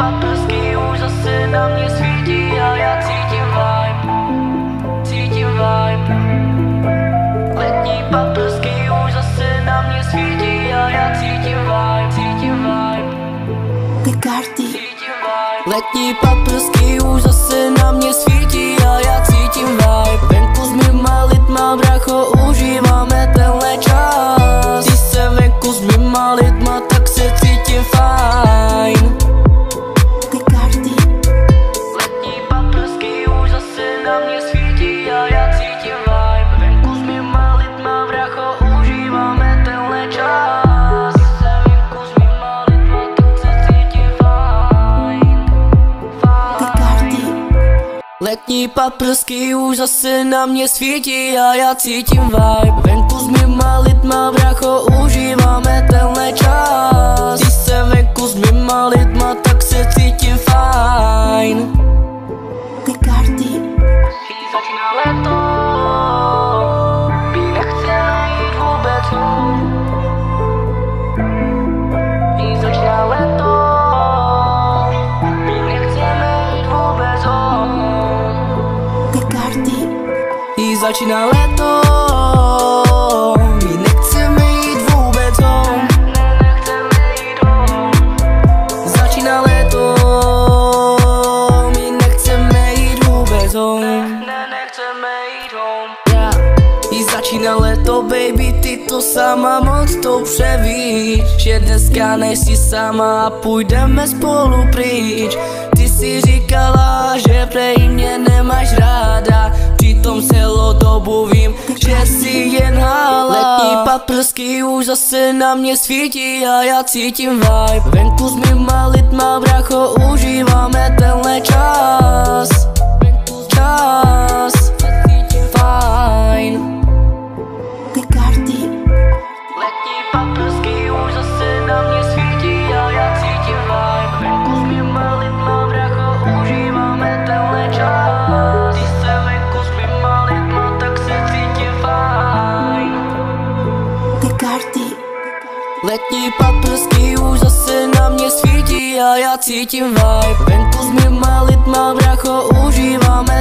paprsky už zase na mě svítí a já cítím vibe, cítím vibe. Letní paprsky už zase na mě svítí a já cítím vibe, cítím vibe. Cítím vibe. Letní paprsky už zase na mě svítí a já cítím vibe. Venku s mýma lidma, bracho, užíváme tenhle čas. Když se venku s mýma lidma, tak se cítím fajn. Letní paprsky už zase na mě svítí a já cítím vibe. Venku s mýma lidma, bracho, užíváme tenhle čas. Když se venku s mýma lidma, tak se cítím fajn, fajn. Letní paprsky už zase na mě svítí a já cítím vibe. Venku s mýma lidma, bracho, užíváme tenhle čas. Když se venku s mýma lidma, tak se cítím fajn. Začíná léto, my nechceme jít vůbec home. Začíná léto, my nechceme jít vůbec home. Začíná léto, my nechceme jít vůbec home. Nechceme jít home. Začíná léto, my nechceme jít vůbec home. Nechceme jít home. Začíná léto, baby, ty to sama moc dobře víš, že dneska nejsi sama a půjdeme spolu pryč. Ty si říkala, že prej mě nemáš ráda, přitom celou dobu vím, že jsi jen hala. Letní paprsky už zase na mě svítí a já cítím vibe. Venku s mýma lidma, bracho, užíváme tenhle čas. Čas, fajn. Letní paprsky už zase na mě svítí a já cítím vibe. Venku s mýma lidma, bracho, užíváme tenhle čas. Když se venku s mýma lidma, tak se cítím fajn. Letní paprsky už zase na mě svítí a já cítím vibe. Venku s mýma lidma, bracho, užíváme